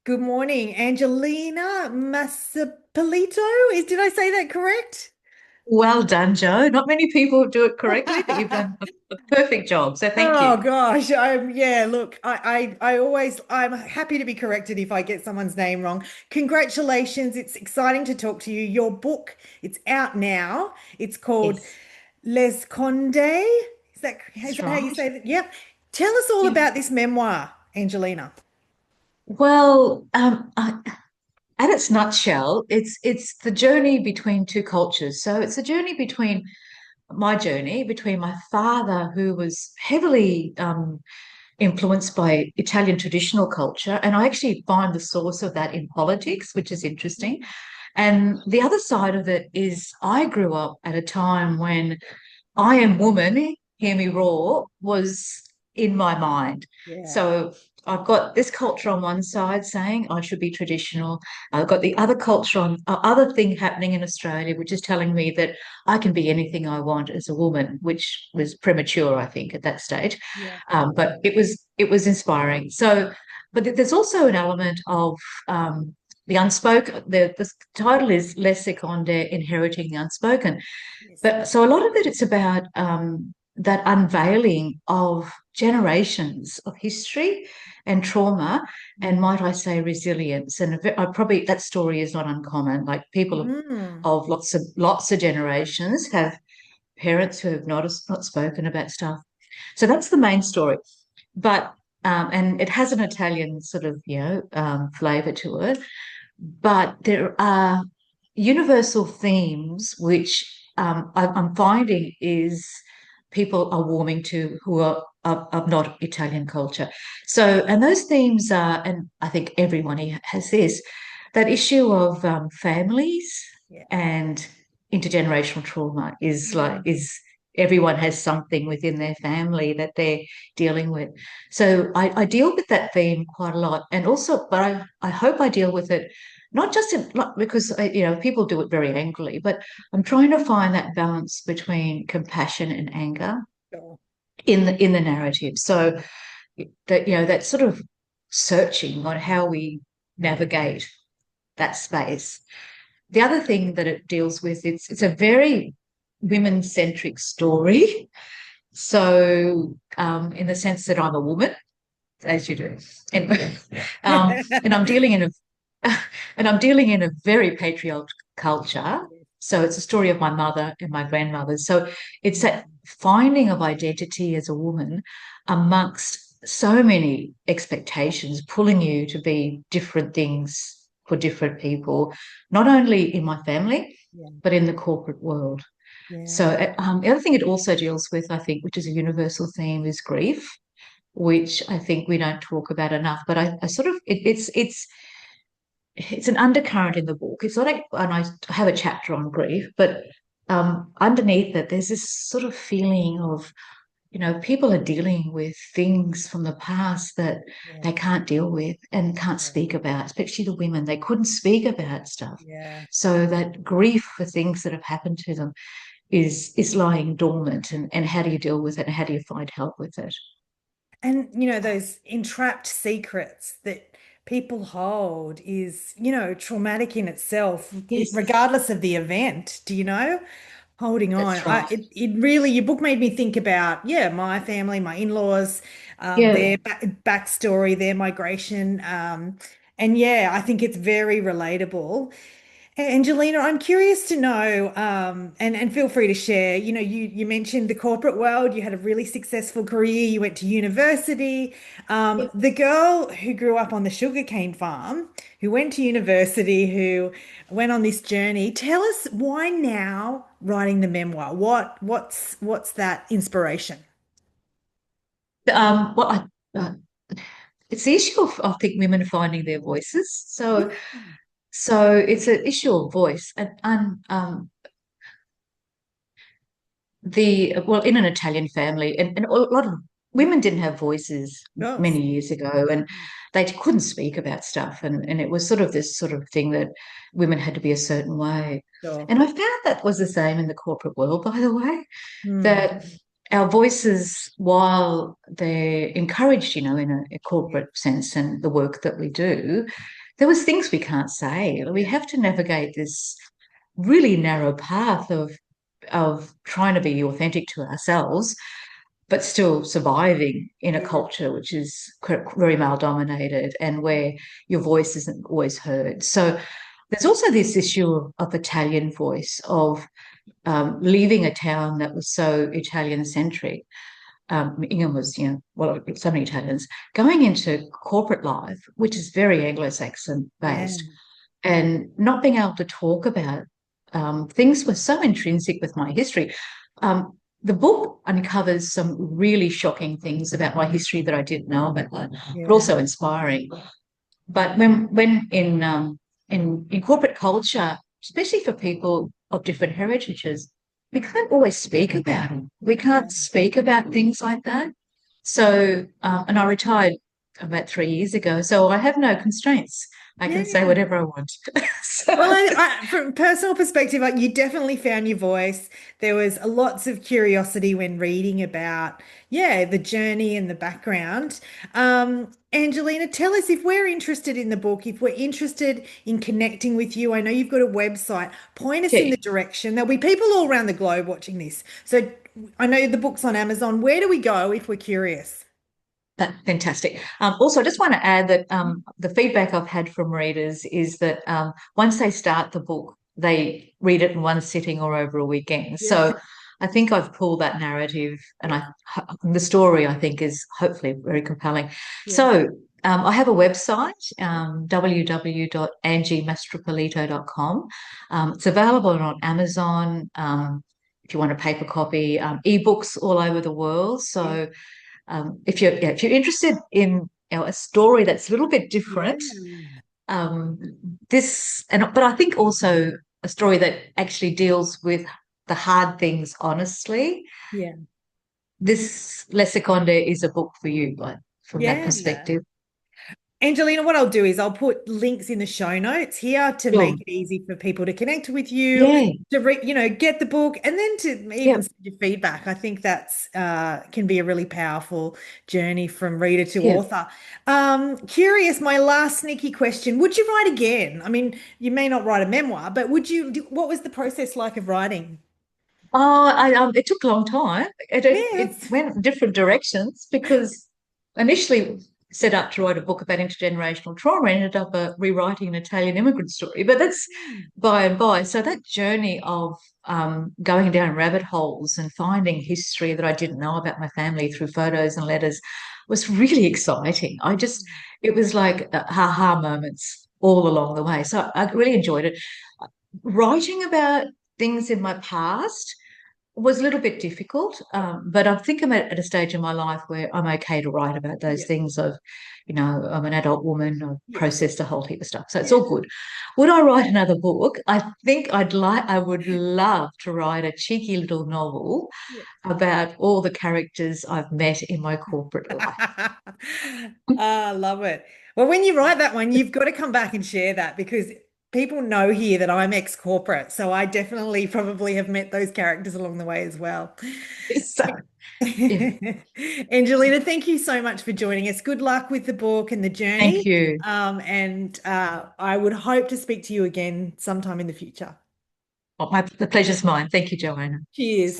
Good morning, Angelina Mastrippolito. Did I say that correct? Well done, Joe. Not many people do it correctly, but you've done a perfect job. So thank Oh you. gosh, yeah, look, I'm happy to be corrected if I get someone's name wrong. Congratulations. It's exciting to talk to you. Your book, it's out now. It's called Yes, Les Conde. Is that's that how you right. say that? Yep. Tell us all Yeah. about this memoir, Angelina. Well, at its nutshell, it's the journey between two cultures. So it's a journey between my father, who was heavily influenced by Italian traditional culture, and I actually find the source of that in politics, which is interesting. And the other side of it is I grew up at a time when I am woman, hear me roar, was in my mind. Yeah. So I've got this culture on one side saying I should be traditional. I've got the other culture on other thing happening in Australia, which is telling me that I can be anything I want as a woman, which was premature, I think, at that stage. Yeah. But it was inspiring. So, but there's also an element of the unspoken. The title is Les Seconde, Inheriting the Unspoken. Yes. But so a lot of it, it's about that unveiling of generations of history and trauma, and might I say resilience. And I probably that story is not uncommon. Like people Mm. of lots of generations have parents who have not spoken about stuff. So that's the main story. But and it has an Italian sort of flavor to it. But there are universal themes which I'm finding is people are warming to who are of not Italian culture. So, and those themes are, and I think everyone here has this, that issue of families Yeah. and intergenerational trauma Mm. is everyone has something within their family that they're dealing with. So I deal with that theme quite a lot, and also, but I hope I deal with it not just not because people do it very angrily, but I'm trying to find that balance between compassion and anger Sure. in the narrative. So that that sort of searching on how we navigate that space. The other thing that it deals with, it's a very women centric story. So in the sense that I'm a woman, as you do, and and I'm dealing in a and I'm dealing in a very patriarchal culture. So it's a story of my mother and my grandmother. So it's that finding of identity as a woman amongst so many expectations, pulling you to be different things for different people, not only in my family, Yeah. but in the corporate world. Yeah. So the other thing it also deals with, I think, which is a universal theme, is grief, which I think we don't talk about enough. But I sort of it's an undercurrent in the book. It's not, and I have a chapter on grief, but underneath it, there's this sort of feeling of, people are dealing with things from the past that Yeah. they can't deal with and can't Yeah. speak about, especially the women. They couldn't speak about stuff. Yeah. So that grief for things that have happened to them is lying dormant. And how do you deal with it? And how do you find help with it? And those entrapped secrets that people hold is, traumatic in itself, Yes, regardless of the event. Holding on. that's right. It really, your book made me think about, yeah, my family, my in-laws, Yeah. their backstory, their migration. And yeah, I think it's very relatable. Angelina, I'm curious to know, and feel free to share. You mentioned the corporate world. You had a really successful career. You went to university. The girl who grew up on the sugarcane farm, who went to university, who went on this journey. Tell us why now writing the memoir? What's that inspiration? Well, it's the issue of, I think, women finding their voices. So it's an issue of voice, and in an Italian family, and a lot of women didn't have voices Yes. many years ago, and they couldn't speak about stuff, and it was sort of this sort of thing that women had to be a certain way. Sure. And I found that was the same in the corporate world, by the way, Hmm. that our voices, while they're encouraged, in a Yeah. corporate sense and the work that we do, there was things we can't say. We Yeah. have to navigate this really narrow path of trying to be authentic to ourselves, but still surviving in a Yeah. culture which is very male dominated and where your voice isn't always heard. So there's also this issue of Italian voice, of leaving a town that was so Italian centric. England was, well, so many Italians, going into corporate life, which is very Anglo-Saxon Yeah. based, and not being able to talk about things were so intrinsic with my history. The book uncovers some really shocking things about my history that I didn't know about, but Yeah. also inspiring. But when in corporate culture, especially for people of different heritages, we can't always speak about it. We Yeah. can't speak about things like that. So, and I retired about 3 years ago, so I have no constraints. I can say Yeah. whatever I want. Well, So, from personal perspective, like you definitely found your voice. There was lots of curiosity when reading about, yeah, the journey and the background. Angelina, tell us if we're interested in the book, if we're interested in connecting with you. I know you've got a website. Point us in yeah. the direction. There'll be people all around the globe watching this. So I know the book's on Amazon. Where do we go if we're curious? Fantastic. Also, I just want to add that the feedback I've had from readers is that once they start the book, they read it in one sitting or over a weekend. Yeah. So I think I've pulled that narrative, and Yeah. the story I think is hopefully very compelling. Yeah. So I have a website, www.angiemastrippolito.com. It's available on Amazon. If you want a paper copy, ebooks all over the world. Yeah. So if you're interested in a story that's a little bit Yeah. different, um, but I think also a story that actually deals with the hard things honestly. Yeah. This Les Seconde is a book for you, like from that Yeah. perspective. Angelina, what I'll do is I'll put links in the show notes here to Sure. make it easy for people to connect with you, Yeah. to get the book, and then to Yeah. even send your feedback. I think that's can be a really powerful journey from reader to Yeah. author. Curious, my last sneaky question: would you write again? I mean, you may not write a memoir, but would you? What was the process like of writing? Oh, it took a long time. It Yes. went in different directions because initially set out to write a book about intergenerational trauma, ended up rewriting an Italian immigrant story. But that's by and by. So that journey of going down rabbit holes and finding history that I didn't know about my family through photos and letters was really exciting. It was like aha moments all along the way. So I really enjoyed it. Writing about things in my past was a little bit difficult, but I think I'm at a stage in my life where I'm okay to write about those Yeah. things of, I'm an adult woman, I've Yeah. processed a whole heap of stuff. So it's Yeah. all good. Would I write another book? I would love to write a cheeky little novel Yeah. about all the characters I've met in my corporate life. I love it. Well, when you write that one, you've got to come back and share that because people know here that I'm ex-corporate. So I definitely probably have met those characters along the way as well. So, yeah, Angelina, thank you so much for joining us. Good luck with the book and the thank journey. you. And I would hope to speak to you again sometime in the future. The pleasure's mine. Thank you, Joanna. See Cheers. you.